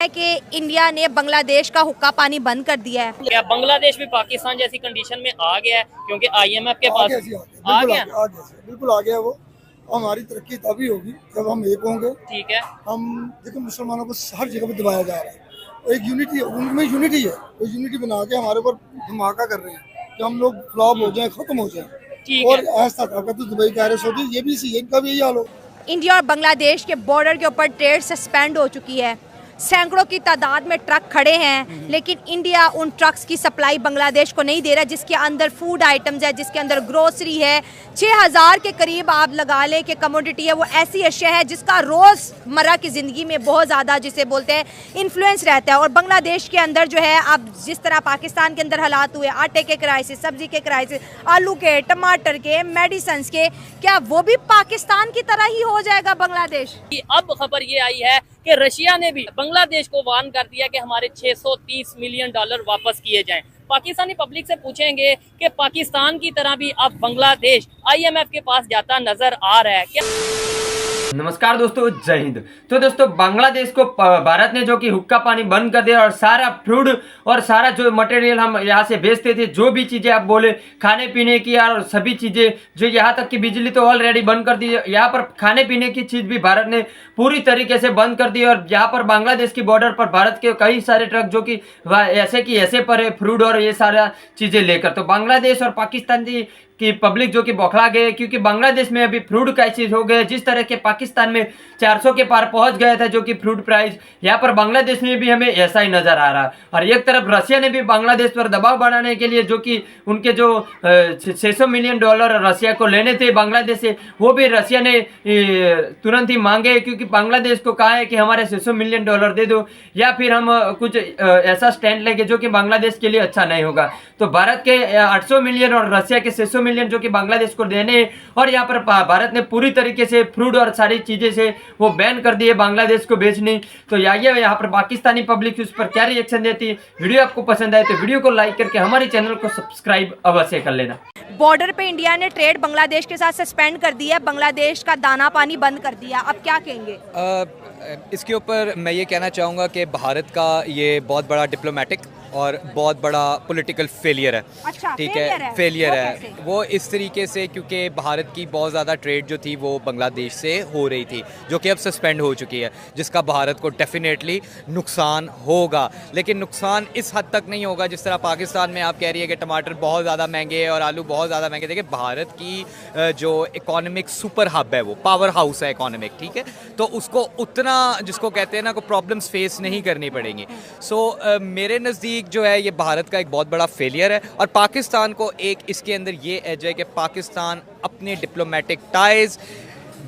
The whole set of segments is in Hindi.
है कि इंडिया ने बांग्लादेश का हुक्का पानी बंद कर दिया है। क्या बांग्लादेश भी पाकिस्तान जैसी कंडीशन में आ गया है? क्योंकि आईएमएफ के पास आ गया, बिल्कुल आ गया वो। हमारी तरक्की तभी होगी जब हम एक होंगे। ठीक है, हम देखो मुसलमानों को हर जगह पे दबाया जा रहा है और एक यूनिटी, उनमें यूनिटी है, वो यूनिटी बना के हमारे ऊपर धमाका कर रहे हैं कि हम लोग फ्लॉप हो जाए, खत्म हो जाए। और ऐसा था तो दुबई कह रहे सऊदी, ये भी सी, इनका भी यही हाल हो। इंडिया और बांग्लादेश के बॉर्डर के ऊपर ट्रेड सस्पेंड हो चुकी है। सैकड़ों की तादाद में ट्रक खड़े हैं, लेकिन इंडिया उन ट्रक्स की सप्लाई बांग्लादेश को नहीं दे रहा, जिसके अंदर फूड आइटम्स है, जिसके अंदर ग्रोसरी है। 6000 के करीब आप लगा लें कि कमोडिटी है, वो ऐसी अशिया है जिसका रोज़मर्रा की ज़िंदगी में बहुत ज़्यादा, जिसे बोलते हैं, इन्फ्लुएंस रहता है। और बांग्लादेश के अंदर जो है, अब जिस तरह पाकिस्तान के अंदर हालात हुए, आटे के क्राइसिस, सब्जी के क्राइसिस, आलू के, टमाटर के, मेडिसिन के, क्या वो भी पाकिस्तान की तरह ही हो जाएगा बांग्लादेश? अब खबर ये आई है कि रशिया ने भी बांग्लादेश को वार्न कर दिया कि हमारे 630 मिलियन डॉलर वापस किए जाएं। पाकिस्तानी पब्लिक से पूछेंगे कि पाकिस्तान की तरह भी अब बांग्लादेश आईएमएफ के पास जाता नजर आ रहा है क्या? नमस्कार दोस्तों, जय हिंद। तो दोस्तों, बांग्लादेश को भारत ने जो कि हुक्का पानी बंद कर दिया और सारा फूड और सारा जो मटेरियल हम यहाँ से बेचते थे, जो भी चीज़ें आप बोले खाने पीने की और सभी चीज़ें, जो यहाँ तक कि बिजली तो ऑलरेडी बंद कर दी है, यहाँ पर खाने पीने की चीज़ भी भारत ने पूरी तरीके से बंद कर दी। और यहाँ पर बांग्लादेश की बॉर्डर पर भारत के कई सारे ट्रक जो कि ऐसे पर है फ्रूट और ये सारा चीज़ें लेकर, तो बांग्लादेश और पाकिस्तान की पब्लिक जो कि बौखला गए, क्योंकि बांग्लादेश में अभी फ्रूट क्राइसिस हो गए। जिस तरह के पाकिस्तान में 400 के पार पहुंच गया था जो कि फ्रूट प्राइस, यहाँ पर बांग्लादेश में भी हमें ऐसा ही नजर आ रहा है। और एक तरफ रशिया ने भी बांग्लादेश पर दबाव बढ़ाने के लिए, जो कि उनके जो 600 मिलियन डॉलर रशिया को लेने थे बांग्लादेश से, वो भी रशिया ने तुरंत ही मांगे, क्योंकि बांग्लादेश को कहा है कि हमारे 600 मिलियन डॉलर दे दो या फिर हम कुछ ऐसा स्टैंड लेंगे जो कि बांग्लादेश के लिए अच्छा नहीं होगा। तो भारत के 800 मिलियन और रशिया के 600 मिलियन जो कि बांग्लादेश को देने, और यहाँ पर भारत ने पूरी तरीके से फ्रूट और सारी चीजें से वो बैन कर दिए बांग्लादेश को बेचने। तो यहाँ पर पाकिस्तानी पब्लिक उस पर क्या रिएक्शन देती है। वीडियो आपको पसंद आए तो वीडियो को लाइक करके हमारे चैनल को सब्सक्राइब अवश्य कर लेना। बॉर्डर पे इंडिया ने ट्रेड बांग्लादेश के साथ सस्पेंड कर दिया, बांग्लादेश का दाना पानी बंद कर दिया, अब क्या कहेंगे? इसके ऊपर मैं ये कहना चाहूँगा कि भारत का ये बहुत बड़ा डिप्लोमेटिक और बहुत बड़ा पॉलिटिकल फेलियर है। अच्छा, ठीक है, फेलियर है वो इस तरीके से, क्योंकि भारत की बहुत ज़्यादा ट्रेड जो थी वो बांग्लादेश से हो रही थी, जो कि अब सस्पेंड हो चुकी है, जिसका भारत को डेफिनेटली नुकसान होगा। लेकिन नुकसान इस हद तक नहीं होगा जिस तरह पाकिस्तान में आप कह रही है कि टमाटर बहुत ज़्यादा महंगे और आलू बहुत ज़्यादा महंगे। देखिए, भारत की जो इकोनॉमिक सुपर हब है, वो पावर हाउस है इकोनॉमिक, ठीक है, तो उसको उतना, जिसको कहते हैं ना, को प्रॉब्लम्स फेस नहीं करनी पड़ेंगी। मेरे नज़दीक जो है ये भारत का एक बहुत बड़ा फेलियर है। और पाकिस्तान को एक इसके अंदर ये एज है कि पाकिस्तान अपने डिप्लोमेटिक टाइज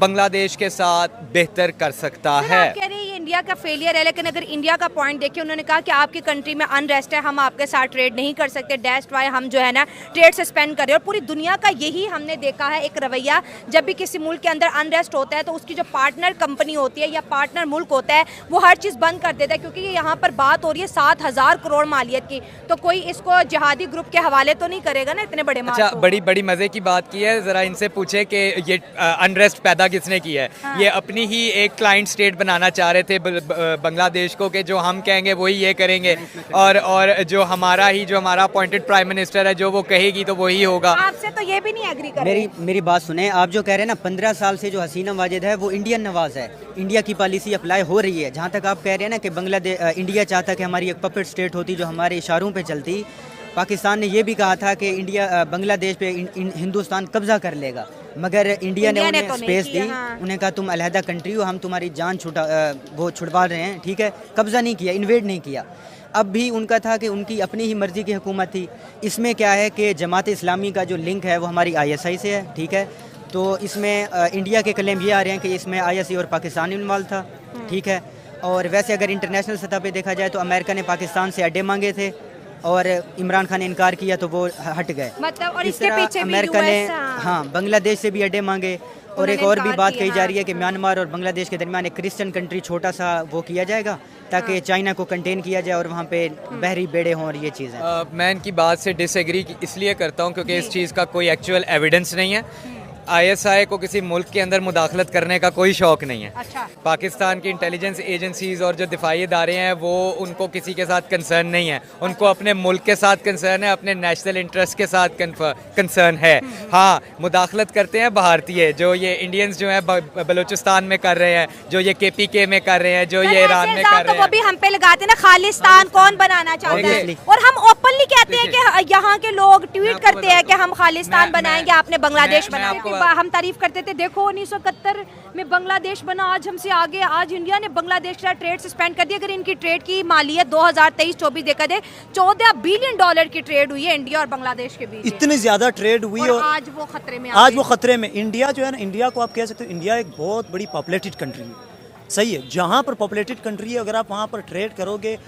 बांग्लादेश के साथ बेहतर कर सकता है। आप कह रहे हैं ये इंडिया का फेलियर है, लेकिन अगर इंडिया का पॉइंट देखिए, उन्होंने कहा कि आपकी कंट्री में अनरेस्ट है, हम आपके साथ ट्रेड नहीं कर सकते, दैट्स व्हाई हम जो है ना ट्रेड सस्पेंड कर रहे हैं। और पूरी दुनिया का यही हमने देखा है एक रवैया, जब भी किसी मुल्क के अंदर अनरेस्ट होता है तो उसकी जो पार्टनर कंपनी होती है या पार्टनर मुल्क होता है, वो हर चीज़ बंद कर देता है। क्योंकि यहाँ पर बात हो रही है 7000 करोड़ मालियत की, तो कोई इसको जिहादी ग्रुप के हवाले तो नहीं करेगा ना इतने बड़े। अच्छा, बड़ी मजे की बात की है, जरा इनसे पूछे कि ये अनरेस्ट पैदा किसने किया है। हाँ। ये अपनी ही एक क्लाइंट स्टेट बनाना चाह रहे थे बांग्लादेश को, कि जो हम कहेंगे वही ये करेंगे, और जो हमारा अपॉइंटेड प्राइम मिनिस्टर है, जो वो कहेगी तो वही होगा। आपसे तो ये भी नहीं एग्री कर रहे। मेरी बात सुने, आप जो कह रहे हैं ना, 15 साल से जो हसीना वाजिद है वो इंडियन नवाज है, इंडिया की पॉलिसी अप्लाई हो रही है। जहाँ तक आप कह रहे हैं ना कि इंडिया चाहता कि हमारी एक पपेट स्टेट होती जो हमारे इशारों पे चलती। पाकिस्तान ने ये भी कहा था कि बांग्लादेश पे हिंदुस्तान कब्जा कर लेगा, मगर इंडिया ने उन्हें स्पेस दी। हाँ। उन्हें कहा तुम अलहदा कंट्री हो, हम तुम्हारी जान छुड़वा रहे हैं, ठीक है। कब्जा नहीं किया, इन्वेड नहीं किया। अब भी उनका था कि उनकी अपनी ही मर्जी की हुकूमत थी। इसमें क्या है कि जमात इस्लामी का जो लिंक है वो हमारी ISI से है, ठीक है। तो इसमें इंडिया के क्लेम ये आ रहे हैं कि इसमें ISI और पाकिस्तान इन्वॉल्व था, ठीक है। और वैसे अगर इंटरनेशनल सतह पे देखा जाए तो अमेरिका ने पाकिस्तान से अड्डे मांगे थे और इमरान खान ने इनकार किया तो वो हट गए। मतलब और इसके पीछे अमेरिका ने हाँ बांग्लादेश से भी अड्डे मांगे। और एक और भी बात कही जा रही है कि म्यांमार और बांग्लादेश के दरमियान एक क्रिश्चियन कंट्री छोटा सा वो किया जाएगा, ताकि चाइना को कंटेन किया जाए और वहाँ पे बहरी बेड़े हों और ये चीज़ें। मैं इनकी बात से डिसएग्री इसलिए करता हूँ क्योंकि इस चीज़ का कोई एक्चुअल एविडेंस नहीं है। ISI को किसी मुल्क के अंदर मुदाखलत करने का कोई शौक नहीं है। अच्छा। पाकिस्तान की इंटेलिजेंस एजेंसीज और जो दिफाई इदारे हैं वो उनको किसी के साथ कंसर्न नहीं है, उनको अपने मुल्क के साथ कंसर्न है, अपने नेशनल इंटरेस्ट के साथ कंसर्न है। हाँ, मुदाखलत करते हैं भारतीय, जो ये इंडियंस जो है बलूचिस्तान में कर रहे हैं, जो ये KPK में कर रहे हैं, जो ये ईरान में कर रहे हैं, वो भी हम पे लगाते हैं ना, खालिस्तान कौन बनाना चाहते हैं, और हम ओपनली कहते हैं कि यहाँ के लोग ट्वीट करते हैं कि हम खालिस्तान बनाएंगे, आपने बांग्लादेश बनाया। हम तारीफ करते थे, देखो 1971 में बांग्लादेश बना, आज हमसे आगे, आज इंडिया ने बांग्लादेश का ट्रेड सस्पेंड कर दिया। अगर इनकी ट्रेड की मालियत 2023-24 देखा जाए, $14 बिलियन की ट्रेड हुई है इंडिया और बांग्लादेश के बीच। इतनी ज्यादा ट्रेड हुई और आज वो खतरे में, आज वो खतरे में। इंडिया जो है ना, इंडिया को आप कह सकते हो इंडिया एक बहुत बड़ी पॉपुलेटेड कंट्री है, सही है। जहाँ पर पॉपुलेटेड कंट्री है, अगर आप वहाँ पर ट्रेड करोगे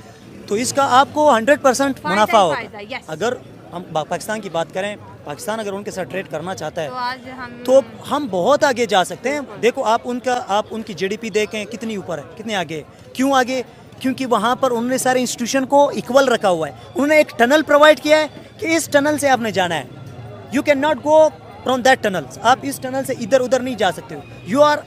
तो इसका आपको 100% मुनाफा होगा। अगर हम पाकिस्तान की बात करें, पाकिस्तान अगर उनके साथ ट्रेड करना चाहता है तो हम बहुत आगे जा सकते हैं। देखो आप उनकी GDP देखें कितनी ऊपर है, कितने आगे। क्यों आगे? क्योंकि वहाँ पर उन्होंने सारे इंस्टीट्यूशन को इक्वल रखा हुआ है। उन्होंने एक टनल प्रोवाइड किया है कि इस टनल से आपने जाना है, you can not go from that tunnel, आप इस टनल से इधर उधर नहीं जा सकते हो। You are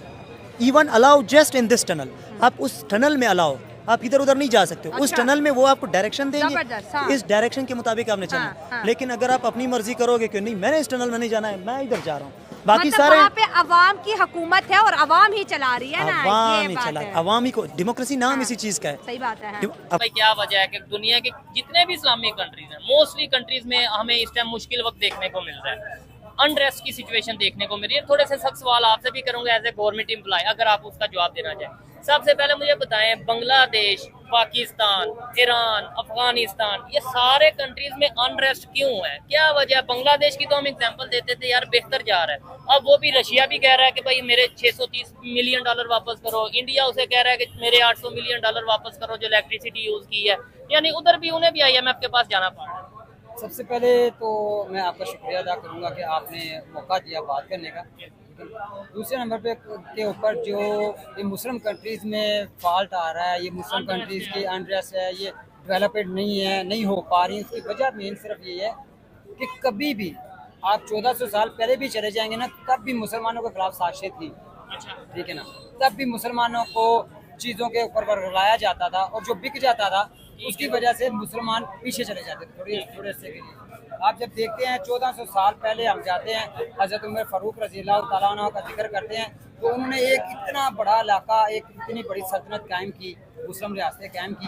even allow just in this tunnel, आप उस टनल में अलाउ, आप इधर उधर नहीं जा सकते हो। उस टनल में वो आपको डायरेक्शन देंगे, इस डायरेक्शन के मुताबिक आपने चलना। लेकिन अगर आप अपनी मर्जी करोगे कि नहीं मैंने इस टनल में नहीं जाना है, मैं इधर जा रहा हूँ, बाकी सारे वहाँ पे अवाम की हुकूमत है और अवाम ही चला रही है ना, अवाम ही चला, अवाम ही को डेमोक्रेसी नाम इसी चीज का है। सही बात है। भाई क्या वजह है कि दुनिया के जितने भी इस्लामिक कंट्रीज हैं, मोस्टली कंट्रीज में हमें इस टाइम मुश्किल वक्त देखने को मिल रहा है, अनरेस्ट की सिचुएशन देखने को मिल रही है। थोड़े से सख्त सवाल आपसे भी करूंगा एज ए गवर्नमेंट एम्प्लॉय, अगर आप उसका जवाब देना चाहें। सबसे पहले मुझे बताएं, बांग्लादेश, पाकिस्तान, ईरान, अफगानिस्तान, ये सारे कंट्रीज में अनरेस्ट क्यों है? क्या वजह? बांग्लादेश की तो हम एग्जांपल देते थे यार, बेहतर जा रहा है, अब वो भी रशिया भी कह रहा है कि भाई मेरे $630 मिलियन वापस करो, इंडिया उसे कह रहा है कि मेरे $800 मिलियन वापस करो जो इलेक्ट्रिसिटी यूज की है, यानी उधर भी उन्हें भी IMF के पास जाना पड़ रहा है। सबसे पहले तो मैं आपका शुक्रिया अदा करूंगा कि आपने मौका दिया बात करने का। दूसरे नंबर पे के ऊपर जो ये मुस्लिम कंट्रीज़ में फॉल्ट आ रहा है, ये मुस्लिम कंट्रीज़ की अनरेस्ट है, ये डेवलपमेंट नहीं है, नहीं हो पा रही, इसकी वजह मेन सिर्फ ये है कि कभी भी आप 1400 साल पहले भी चले जाएंगे ना, तब भी मुसलमानों के खिलाफ साजिशें थी, ठीक है ना, तब भी मुसलमानों को चीज़ों के ऊपर वर्गलाया जाता था और जो बिक जाता था उसकी वजह से मुसलमान पीछे चले जाते थे थोड़े से के लिए। आप जब देखते हैं 1400 साल पहले हम जाते हैं, हज़रत उमर फ़ारूक रज़ियल्लाहु तआला अन्हु का जिक्र करते हैं, तो उन्होंने एक इतना बड़ा इलाका, एक इतनी बड़ी सल्तनत कायम की, मुस्लिम रियासतें कायम की।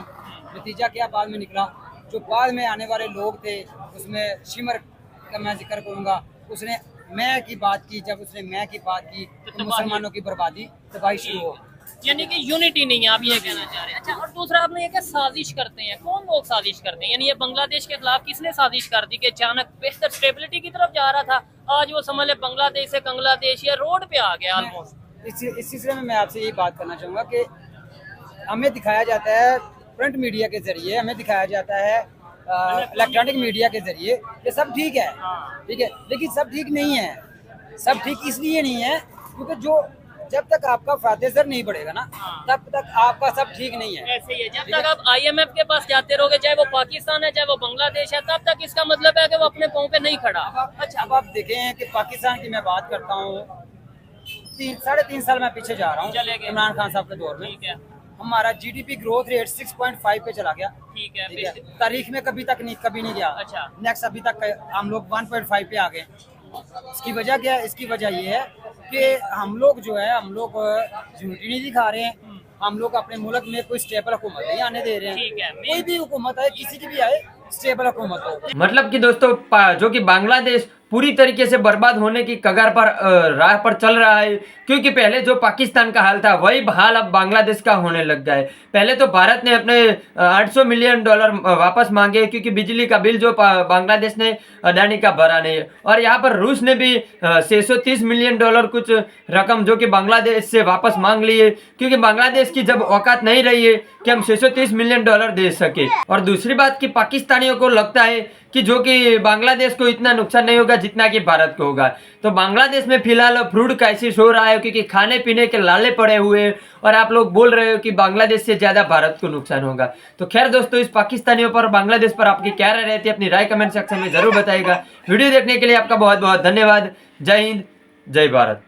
नतीजा क्या बाद में निकला? जो बाद में आने वाले लोग थे, उसमें शिमर का मैं जिक्र करूँगा, उसने मैं की बात की, जब उसने मैं की बात की तो मुसलमानों की बर्बादी तबाही शुरू हो, यानी कि यूनिटी नहीं है, आप ये कहना चाह रहे हैं। अच्छा, और दूसरा आपने ये क्या साजिश करते हैं, कौन लोग साजिश करते हैं? यानी ये बांग्लादेश के खिलाफ किसने साजिश कर दी कि अचानक बेहतर स्टेबिलिटी की तरफ जा रहा था, आज वो समझ ले बांग्लादेश से बांग्लादेश या रोड पे आ गया ऑलमोस्ट। इस सिलसिले में मैं आपसे यही बात करना चाहूँगा कि हमें दिखाया जाता है प्रिंट मीडिया के जरिए, हमें दिखाया जाता है इलेक्ट्रॉनिक मीडिया के जरिए कि सब ठीक है, ठीक है, लेकिन सब ठीक नहीं है। सब ठीक इसलिए नहीं है क्योंकि जो जब तक आपका फातेसर नहीं बढ़ेगा ना, तब तक आपका सब ठीक नहीं है। ऐसे ही है, जब तक आप IMF के पास जाते रहोगे, चाहे वो पाकिस्तान है चाहे वो बांग्लादेश है, तब तक इसका मतलब है कि वो अपने पाँव पे नहीं खड़ा। अच्छा, अब आप देखें कि पाकिस्तान की मैं बात करता हूँ, 3.5 साल मैं पीछे जा रहा हूँ इमरान खान साहब के दौर में, हमारा GDP ग्रोथ रेट 6.5 पे चला गया, ठीक है, तारीख में कभी नहीं गया। अच्छा, नेक्स्ट अभी तक हम लोग 1.5 पे आ गए। इसकी वजह क्या है? इसकी वजह ये है कि हम लोग यूनिटी नहीं दिखा रहे हैं, हम लोग अपने मुल्क में कोई स्टेबल हुकूमत नहीं आने दे रहे हैं। कोई भी हुकूमत आए, किसी की भी आए, स्टेबल हुकूमत हो। मतलब कि दोस्तों जो कि बांग्लादेश पूरी तरीके से बर्बाद होने की कगार पर राह पर चल रहा है, क्योंकि पहले जो पाकिस्तान का हाल था वही हाल अब बांग्लादेश का होने लग गया है। पहले तो भारत ने अपने $800 मिलियन वापस मांगे क्योंकि बिजली का बिल जो बांग्लादेश ने अडानी का भरा नहीं है, और यहाँ पर रूस ने भी $630 मिलियन कुछ रकम जो कि बांग्लादेश से वापस मांग लिए, क्योंकि बांग्लादेश की जब औकात नहीं रही है कि हम $630 मिलियन दे सके। और दूसरी बात कि पाकिस्तानियों को लगता है कि जो कि बांग्लादेश को इतना नुकसान नहीं होगा जितना कि भारत को होगा। तो बांग्लादेश में फिलहाल फ्रूट क्राइसिस हो रहा है क्योंकि खाने पीने के लाले पड़े हुए हैं, और आप लोग बोल रहे हो कि बांग्लादेश से ज़्यादा भारत को नुकसान होगा। तो खैर दोस्तों, इस पाकिस्तानियों पर, बांग्लादेश पर आपकी क्या राय रहती है, अपनी राय कमेंट सेक्शन में ज़रूर बताइएगा। वीडियो देखने के लिए आपका बहुत बहुत धन्यवाद। जय हिंद, जय भारत।